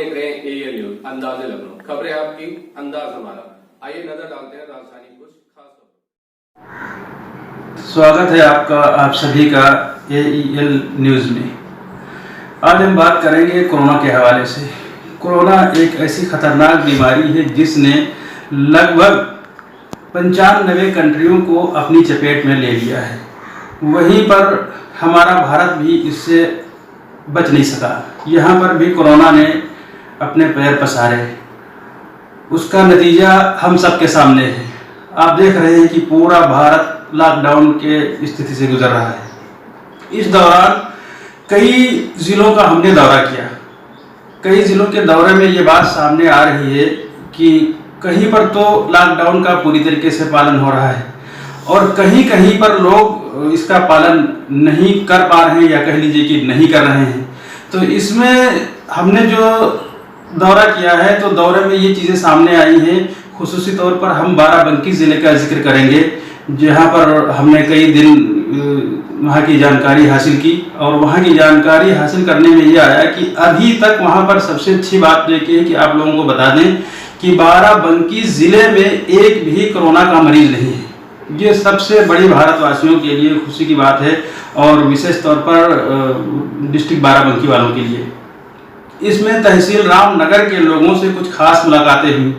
देख रहे हैं एएन न्यूज अंदाज़े लखनऊ। खबरें आपकी, अंदाज हमारा। आइए नजर डालते हैं राजधानी कुछ खास खबरों। स्वागत है आपका, आप सभी का एएन न्यूज में। आज हम बात करेंगे कोरोना के हवाले से। कोरोना एक ऐसी खतरनाक बीमारी है जिसने लगभग 95 कंट्रियों को अपनी चपेट में ले लिया है। वहीं पर हमारा भारत भी इससे बच नहीं सका। यहाँ पर भी कोरोना ने अपने पैर पसारे। उसका नतीजा हम सबके सामने है। आप देख रहे हैं कि पूरा भारत लॉकडाउन के स्थिति से गुजर रहा है। इस दौरान कई जिलों का हमने दौरा किया। कई जिलों के दौरे में ये बात सामने आ रही है कि कहीं पर तो लॉकडाउन का पूरी तरीके से पालन हो रहा है और कहीं कहीं पर लोग इसका पालन नहीं कर पा रहे हैं या कह लीजिए कि नहीं कर रहे हैं। तो इसमें हमने जो दौरा किया है तो दौरे में ये चीज़ें सामने आई हैं। खुसूसी तौर पर हम बाराबंकी ज़िले का जिक्र करेंगे, जहाँ पर हमने कई दिन वहाँ की जानकारी हासिल की और वहाँ की जानकारी हासिल करने में ये आया कि अभी तक वहाँ पर सबसे अच्छी बात ये है कि आप लोगों को बता दें कि बाराबंकी ज़िले में एक भी कोरोना का मरीज नहीं है। ये सबसे बड़ी भारतवासियों के लिए खुशी की बात है और विशेष तौर पर डिस्ट्रिक्ट बाराबंकी वालों के लिए। इसमें तहसील रामनगर के लोगों से कुछ खास मुलाकातें हुई।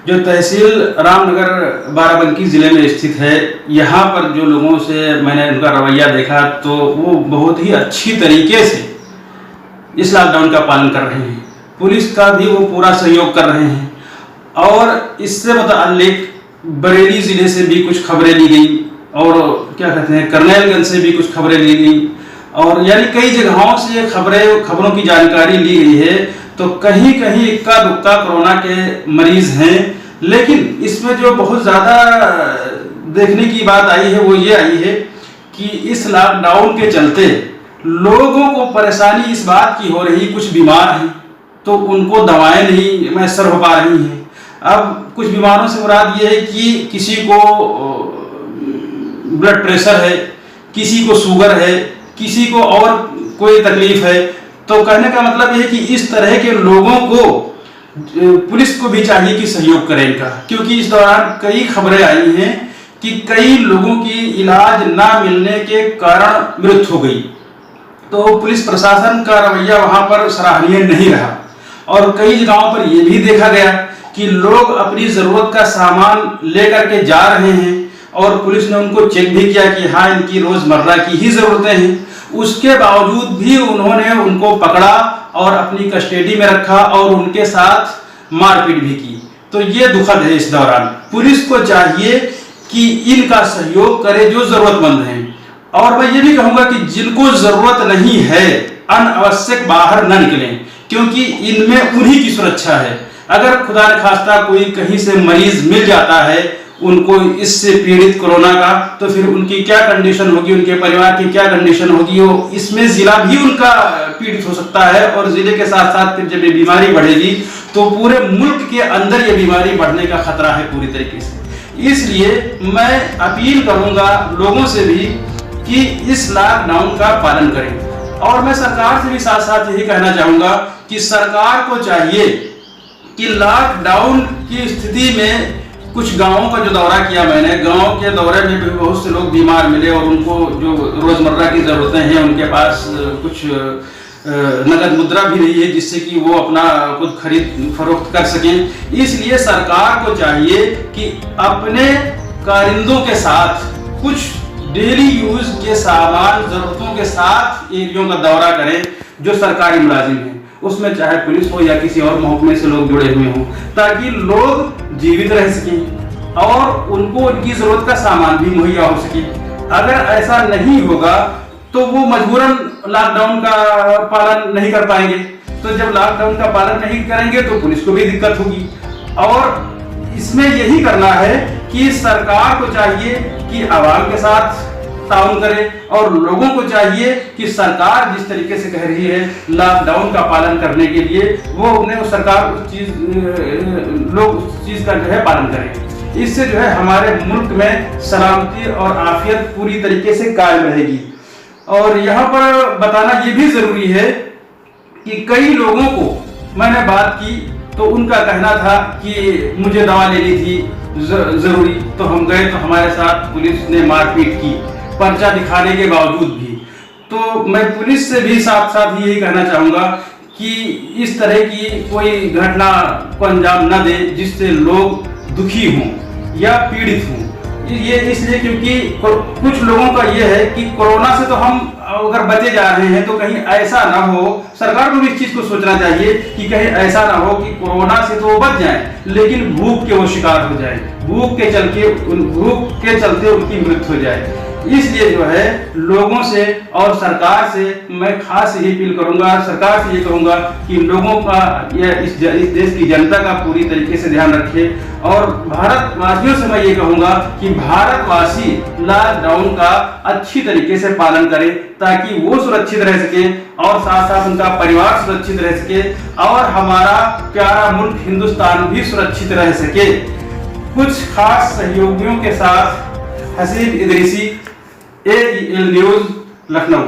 जो तहसील रामनगर बाराबंकी ज़िले में स्थित है, यहाँ पर जो लोगों से मैंने उनका रवैया देखा तो वो बहुत ही अच्छी तरीके से इस लॉकडाउन का पालन कर रहे हैं। पुलिस का भी वो पूरा सहयोग कर रहे हैं और इससे मुताल्लिक बरेली ज़िले से भी कुछ खबरें ली गई और क्या कहते हैं करनैलगंज से भी कुछ खबरें ली गई और यानी कई जगहों से खबरों की जानकारी ली गई है। तो कहीं कहीं इक्का दुक्का कोरोना के मरीज हैं, लेकिन इसमें जो बहुत ज़्यादा देखने की बात आई है वो ये आई है कि इस लॉकडाउन के चलते लोगों को परेशानी इस बात की हो रही, कुछ बीमार हैं तो उनको दवाएं नहीं मैसर हो पा रही हैं। अब कुछ बीमारों से मुराद ये है कि किसी को ब्लड प्रेशर है, किसी को शुगर है, किसी को और कोई तकलीफ है। तो कहने का मतलब ये है कि इस तरह के लोगों को पुलिस को भी चाहिए कि सहयोग करें इनका, क्योंकि इस दौरान कई खबरें आई हैं कि कई लोगों की इलाज ना मिलने के कारण मृत्यु हो गई। तो पुलिस प्रशासन का रवैया वहाँ पर सराहनीय नहीं रहा और कई जगहों पर यह भी देखा गया कि लोग अपनी ज़रूरत का सामान लेकर के जा रहे हैं और पुलिस ने उनको चेक भी किया कि हाँ इनकी रोज़मर्रा की ही ज़रूरतें हैं। उसके बावजूद भी उन्होंने उनको पकड़ा और अपनी कस्टडी में रखा और उनके साथ मारपीट भी की। तो ये दुखद है। इस दौरान पुलिस को चाहिए कि इनका सहयोग करे जो ज़रूरतमंद हैं और मैं ये भी कहूँगा कि जिनको ज़रूरत नहीं है अनावश्यक बाहर न निकलें, क्योंकि इनमें उन्हीं की सुरक्षा है। अगर खुदा न खास्ता कोई कहीं से मरीज मिल जाता है उनको इससे पीड़ित कोरोना का, तो फिर उनकी क्या कंडीशन होगी, उनके परिवार की क्या कंडीशन होगी। वो इसमें जिला भी उनका पीड़ित हो सकता है और जिले के साथ साथ फिर जब ये बीमारी बढ़ेगी तो पूरे मुल्क के अंदर ये बीमारी बढ़ने का खतरा है पूरी तरीके से। इसलिए मैं अपील करूंगा लोगों से भी कि इस लॉकडाउन का पालन करें और मैं सरकार से भी साथ साथ यही कहना चाहूंगा कि सरकार को चाहिए कि लॉकडाउन की स्थिति में कुछ गांवों का जो दौरा किया मैंने, गांव के दौरे में भी बहुत से लोग बीमार मिले और उनको जो रोज़मर्रा की ज़रूरतें हैं उनके पास कुछ नगद मुद्रा भी नहीं है जिससे कि वो अपना खुद खरीद फरोख्त कर सकें। इसलिए सरकार को चाहिए कि अपने कारिंदों के साथ कुछ डेली यूज के सामान ज़रूरतों के साथ एरियो का दौरा करें जो सरकारी मुलाजिम हैं, उसमें चाहे पुलिस हो या किसी और महकमे से लोग जुड़े हुए हों, ताकि लोग जीवित रह सकें और उनको उनकी जरूरत का सामान भी मुहैया हो सके। अगर ऐसा नहीं होगा तो वो मजबूरन लॉकडाउन का पालन नहीं कर पाएंगे। तो जब लॉकडाउन का पालन नहीं करेंगे तो पुलिस को भी दिक्कत होगी और इसमें यही करना है कि सरकार को चाहिए कि आवाम के साथ ताउन करे और लोगों को चाहिए कि सरकार जिस तरीके से कह रही है लॉकडाउन का पालन करने के लिए वो उन्हें सरकार लोग उस चीज का जो है पालन करें। इससे जो है हमारे मुल्क में सलामती और आफियत पूरी तरीके से कायम रहेगी। और यहाँ पर बताना ये भी जरूरी है कि कई लोगों को मैंने बात की तो उनका कहना था कि मुझे दवा लेनी थी जरूरी, तो हम गए तो हमारे साथ पुलिस ने मारपीट की, पर्चा दिखाने के बावजूद भी। तो मैं पुलिस से भी साथ साथ यही कहना चाहूँगा कि इस तरह की कोई घटना को अंजाम न दे जिससे लोग दुखी हों या पीड़ित हों। ये इसलिए क्योंकि कुछ लोगों का ये है कि कोरोना से तो हम अगर बचे जा रहे हैं तो कहीं ऐसा ना हो, सरकार को भी इस चीज को सोचना चाहिए कि कहीं ऐसा ना हो कि कोरोना से तो वो बच जाए लेकिन भूख के वो शिकार हो जाए, भूख के चलते उनकी मृत्यु हो जाए। इसलिए जो है लोगों से और सरकार से मैं खास यही अपील करूंगा, सरकार से ये कहूंगा कि लोगों का इस देश की जनता का पूरी तरीके से ध्यान रखे। और भारतवासियों से मैं ये कहूंगा कि भारतवासी लॉकडाउन का अच्छी तरीके से पालन करें ताकि वो सुरक्षित रह सके और साथ साथ उनका परिवार सुरक्षित रह सके और हमारा प्यारा मुल्क हिंदुस्तान भी सुरक्षित रह सके। कुछ खास सहयोगियों के साथ हसीब इदरीसी, AEL न्यूज, लखनऊ।